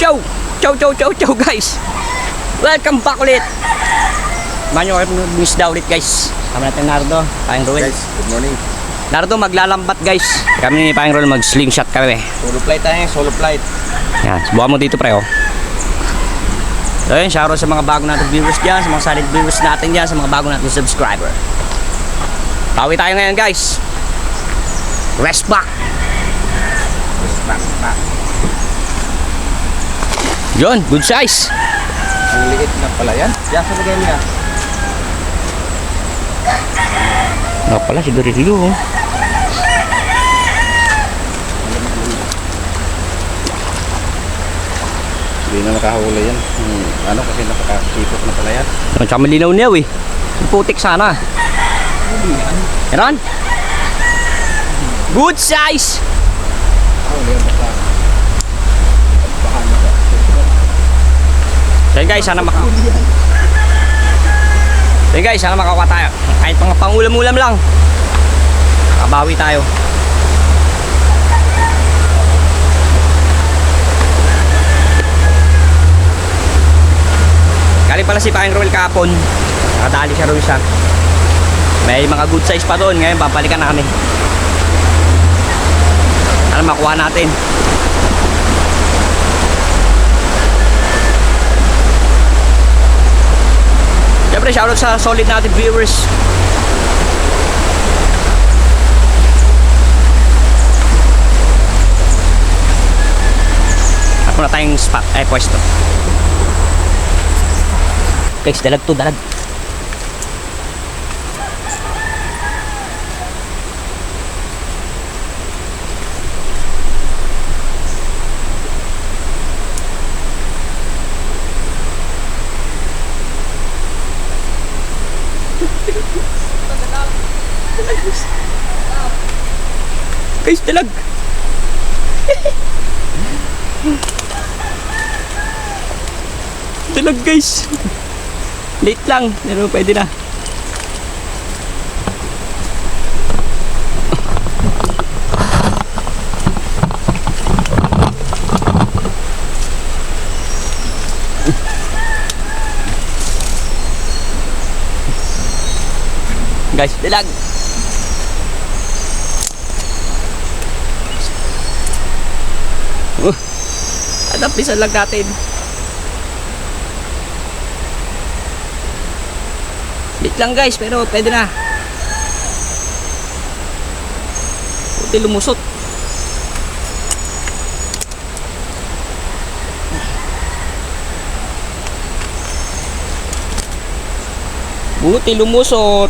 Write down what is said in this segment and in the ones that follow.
Ciao! Ciao, ciao, ciao, ciao guys! Welcome back ulit! Manyo kayo misda ulit guys. Kami natin Nardo, Paeng Ruel. Guys, good morning. Nardo, maglalambat guys. Kami ni Paeng Ruel mag-slingshot kami. Solo flight tayo, solo flight. Yan, subukan mo dito pre oh. So yun, shoutout sa mga bago natin viewers dyan, sa mga solid viewers natin dyan, sa mga bago natin subscriber. Pawi tayo ngayon guys. Rest back. Back. Yun, good size. Ang liit na pala yan. Yan, sa lagay niya. Nga pala, sigarilyo oh. Hindi na nakahuli yan. Ano kasi nakakasipot na pala yan. Ang tsaka malinaw niya eh. Putik sana. Yan. Good size. Yan guys, sana makakuha tayo. Kahit mga pangulam-ulam lang. Kabawi tayo. Galing pala si Paeng Ruel kahapon. Nakadali siya rin siya. May mga good size pa doon. Ngayon babalikan namin. Sana makuha natin. Siyempre shoutout sa solid natin viewers. At muna tayong spot ay pwesto. Guys, dalag to, dalag. Guys, dalag. Dalag guys. Late lang, pero pwede na. Guys, dalag. Adapisan lang natin. Late lang guys, pero pwede na. Puti lumusot. Buti lumusot.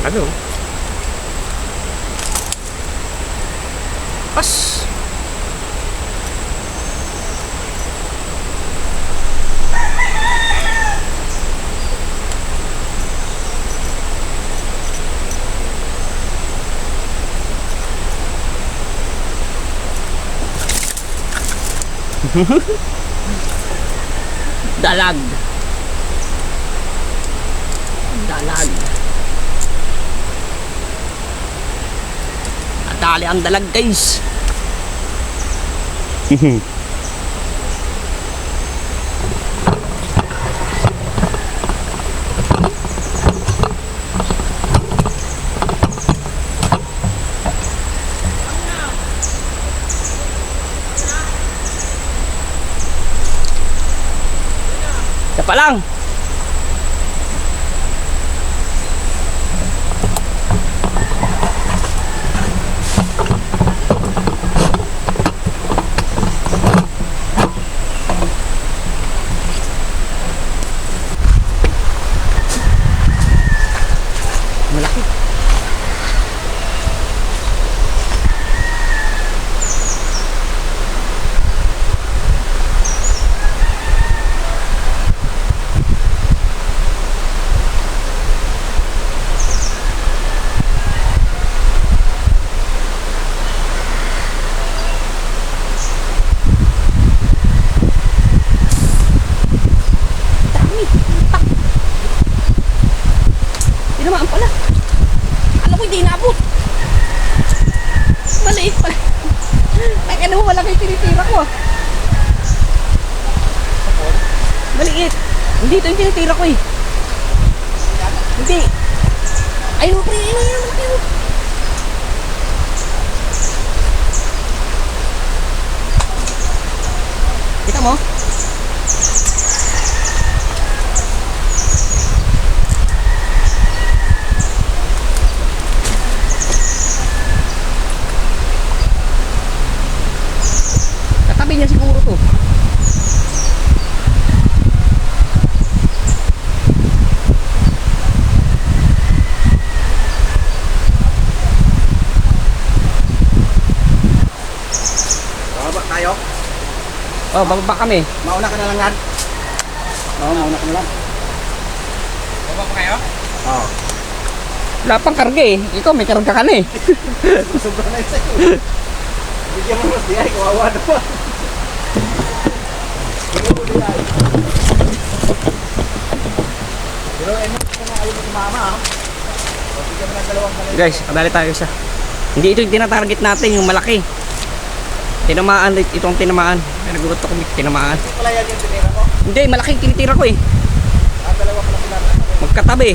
Talaga oh. Pas. Dalag. Dalag. Dali ang dalag guys. Isa pa lang. tinamaan pala. Alam ko hindi naabot. Maliit pala. Ay, ano mo, malaki tinitira ko ah. Maliit. Hindi ito yung tinitira ko eh. Hindi. Ayun, pre, ayun, malaki oh. Kita mo? Katabi niya siguro to. Bababa tayo. Oh, bababa kami. Mauna ka na lang yan. Oo, mauna ka na lang. Bababa pa kayo? Oo. Wala pang karga eh. Ikaw may karga ka na eh. Sobrang na isa yun. Bigyan mo mas diay, kawawa naman. Pero ano na ayaw mo sumama ha? Bigyan mo ng dalawang malay. Guys, kadali tayo isa. Hindi ito yung tinatarget natin, yung malaki. Tinamaan, itong tinamaan. May nagugot ako, tinamaan. Hindi pala yan yung tinira ko. Hindi, malaking tinitira ko eh. Dalawa pala sila. Magkatabi.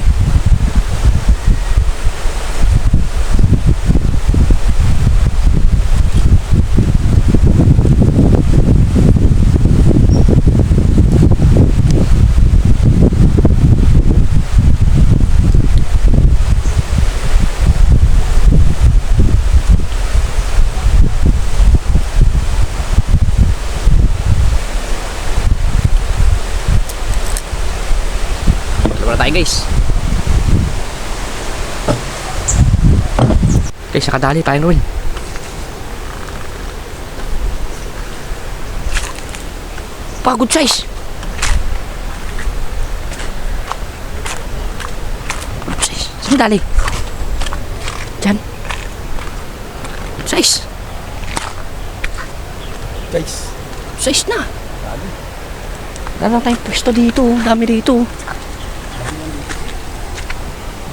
Wala tayo guys. Guys, nakadali tayo rin. Good size. Good size. Saan dali? Diyan. Good size. Guys. Size na. Wala lang tayong pwesto dito. Dami dito.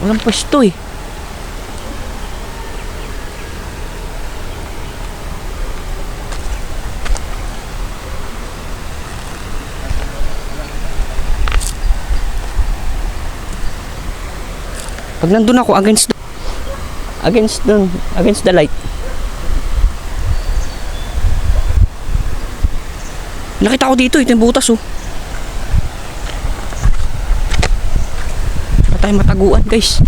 Walang pwesto eh. Pag nandun ako against the light. Nakita ko dito, ito yung butas oh. Wala tayong mataguan guys.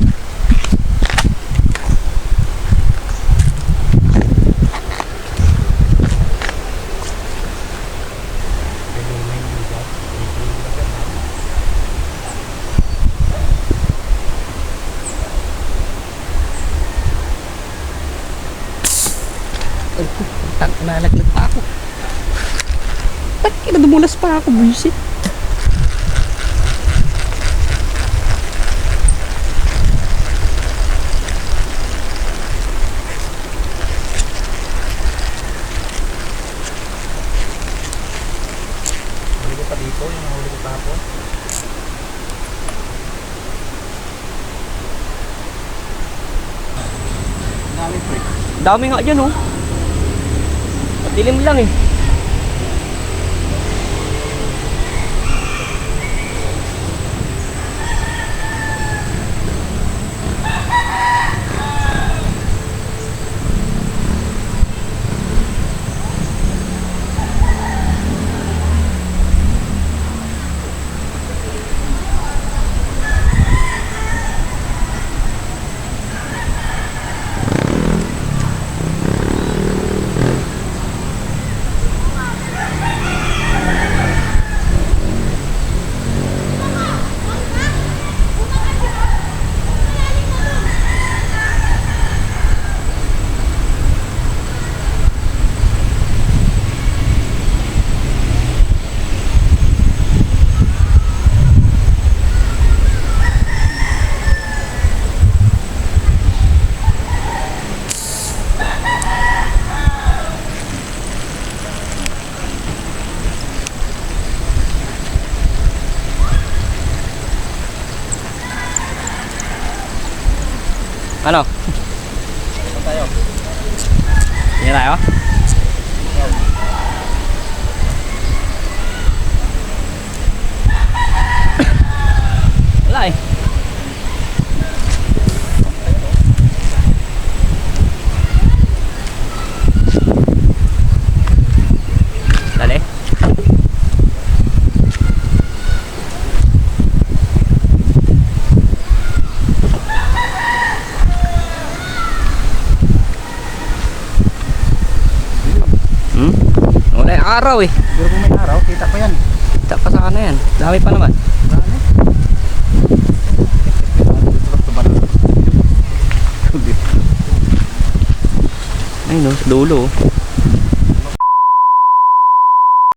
Nalaglag pa ako. Bakit dumulas pa ako, buisit? Huli ko pa dito, yung nahuli ko pa po. Dami po. Dami nga dyan oh. Dilim lang eh. Ano? Saan tayo? Hindi tayo? Wala eh. Dali. Wala yung araw eh. Pero kung may araw, kita pa yan. Kita pa sa ano yan. Dami pa naman. Marami. Ay no, sa dulo oh.